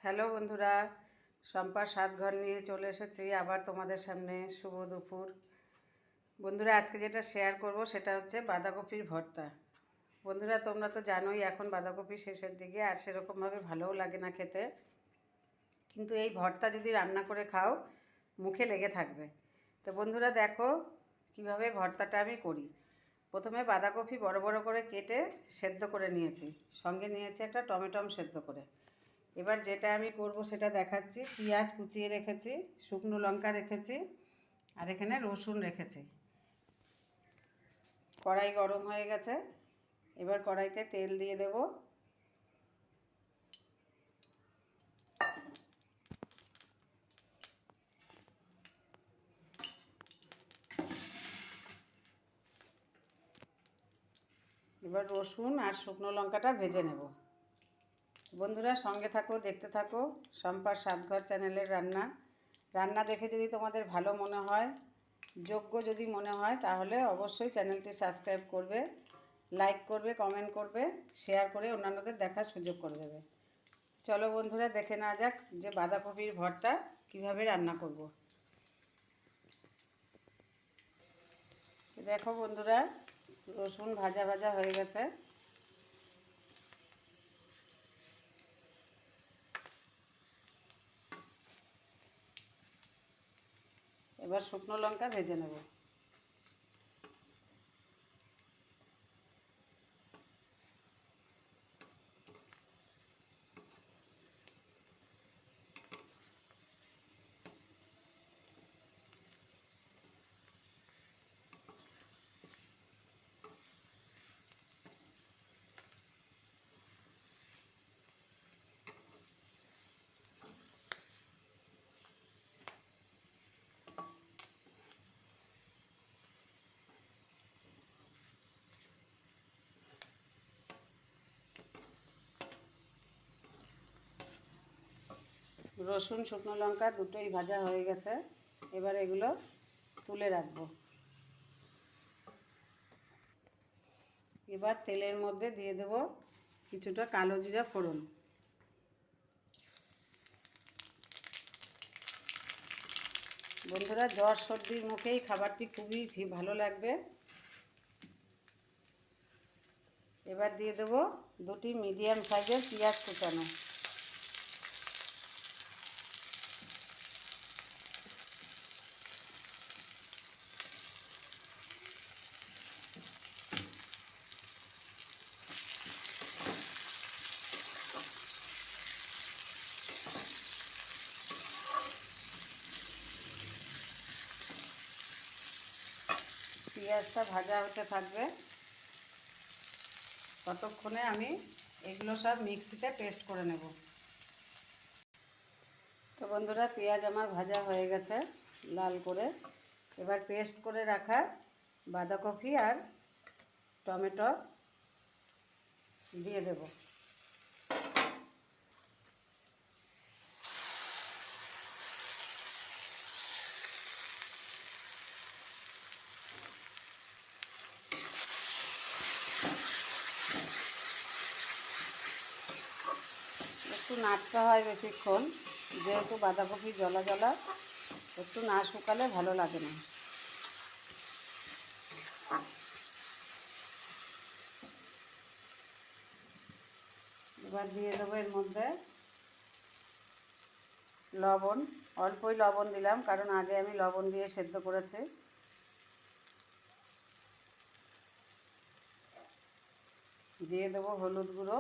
Hello বন্ধুরা, শম্পার স্বাদঘর নিয়ে চলে এসেছি আবার তোমাদের সামনে। শুভ দুপুর বন্ধুরা। আজকে যেটা শেয়ার করব সেটা হচ্ছে বাঁধাকপির ভর্তা। বন্ধুরা, তোমরা তো জানোই এখন বাঁধাকপি শেষের দিকে আর সেরকমভাবে ভালোও লাগে না খেতে, কিন্তু এই ভর্তা যদি রান্না করে খাও মুখে লেগে থাকবে। তো বন্ধুরা দেখো কিভাবে ভর্তাটা আমি করি। প্রথমে বাঁধাকপি বড় বড় করে কেটে সেদ্ধ করে নিয়েছি, সঙ্গে নিয়েছি একটা টমেটো সেদ্ধ করে। এবার যেটা আমি করব সেটা দেখাচ্ছি। পেঁয়াজ কুচিয়ে রেখেছি, শুকনো লঙ্কা রেখেছি, আর এখানে রসুন রেখেছি। কড়াই গরম হয়ে গেছে, এবার কড়াইতে তেল দিয়ে দেব। এবার রসুন আর শুকনো লঙ্কাটা ভেজে নেব। বন্ধুরা সঙ্গে থাকো, দেখতে থাকো শম্পার স্বাদঘর চ্যানেলের রান্না দেখে যদি তোমাদের ভালো মনে হয়, যোগ্য যদি মনে হয়, তাহলে অবশ্যই চ্যানেলটি সাবস্ক্রাইব করবে, লাইক করবে, কমেন্ট করবে, শেয়ার করে অন্যান্যদের দেখার সুযোগ করে দেবে। চলো বন্ধুরা দেখে নেওয়া যাক যে বাঁধাকপির ভর্তা কিভাবে রান্না করব। দেখো বন্ধুরা, রসুন ভাজা ভাজা হয়ে গেছে। এবার শুকনো লঙ্কা ভেজে নেব। রসুন শুকনো লঙ্কা দুটোই ভাজা হয়ে গেছে, এবার এগুলো তুলে রাখবো। এবার তেলের মধ্যে দিয়ে দেব কিছুটা কালো জিরা ফোড়ন। বন্ধুরা জ্বর সর্দির মুখেই খাবারটি খুবই ভালো লাগবে। এবার দিয়ে দেব দুটি মিডিয়াম সাইজের পেঁয়াজ কুচানো। পেঁয়াজটা ভাজা হতে থাকবে, ততক্ষণে আমি এগুলো সব মিক্সিতে পেস্ট করে নেব। তো বন্ধুরা পেঁয়াজ আমার ভাজা হয়ে গেছে লাল করে। এবার পেস্ট করে রাখা বাঁধাকপি আর টমেটো দিয়ে দেব। একটু নাড়তে হয় বেশিক্ষণ, যেহেতু বাঁধাকপি জলা জলা, একটু না শুকালে ভালো লাগে না। এবার দিয়ে দেবো এর মধ্যে লবণ। অল্পই লবণ দিলাম, কারণ আগে আমি লবণ দিয়ে সেদ্ধ করেছি। দিয়ে দেবো হলুদ গুঁড়ো।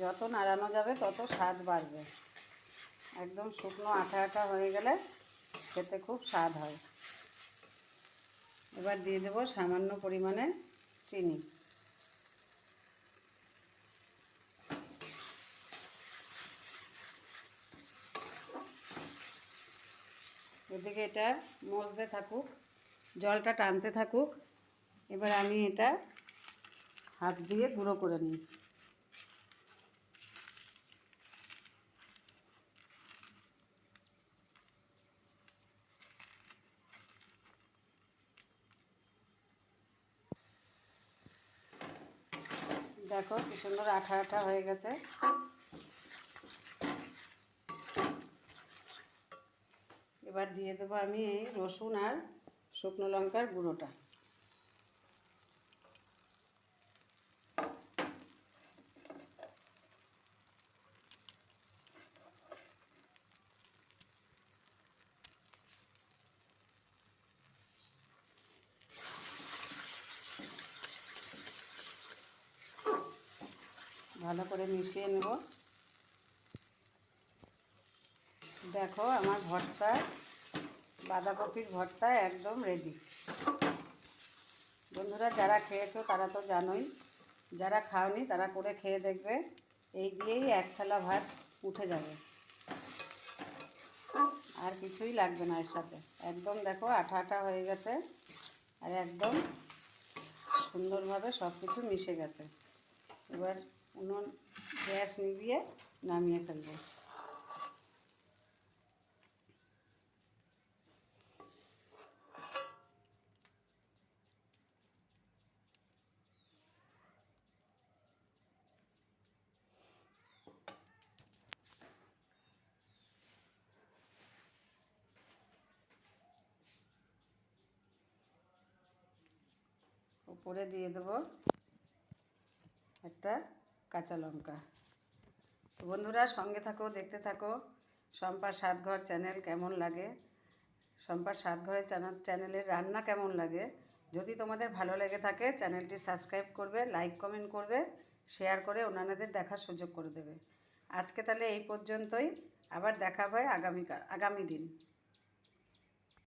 যত নাড়ানো যাবে তত স্বাদ বাড়বে। একদম শুকনো আঠা আঠা হয়ে গেলে খেতে খুব স্বাদ হয়। এবার দিয়ে দেবো সামান্য পরিমাণে চিনি। এদিকে এটা মজতে থাকুক, জলটা টানতে থাকুক। এবার আমি এটা হাত দিয়ে গুঁড়ো করে নিই। দেখো কি সুন্দর আঠা আঠা হয়ে গেছে। এবার দিয়ে দেবো আমি এই রসুন আর শুকনো লঙ্কার গুঁড়োটা। ভালো করে মিশিয়ে নেব। দেখো আমার ভর্তা, বাঁধাকপির ভর্তা একদম রেডি। বন্ধুরা যারা খেয়েছো তারা তো জানোই, যারা খাওনি তারা করে খেয়ে দেখবে, এই দিয়েই এক থালা ভাত উঠে যাবে, আর কিছুই লাগবে না এর সাথে। একদম দেখো আঠা আঠা হয়ে গেছে আর একদম সুন্দরভাবে সব কিছু মিশে গেছে। এবার উনুন গ্যাস নিভিয়ে নামিয়ে ফেলবো। উপরে দিয়ে দেবো একটা কাঁচা লঙ্কা। তো বন্ধুরা সঙ্গে থাকো, দেখতে থাকো শম্পার স্বাদঘর চ্যানেল। কেমন লাগে শম্পার স্বাদঘরের চ্যানেলের রান্না কেমন লাগে, যদি তোমাদের ভালো লেগে থাকে চ্যানেলটি সাবস্ক্রাইব করবে, লাইক কমেন্ট করবে, শেয়ার করে অন্যান্যদের দেখার সুযোগ করে দেবে। আজকে তাহলে এই পর্যন্তই, আবার দেখা হয় আগামী দিন।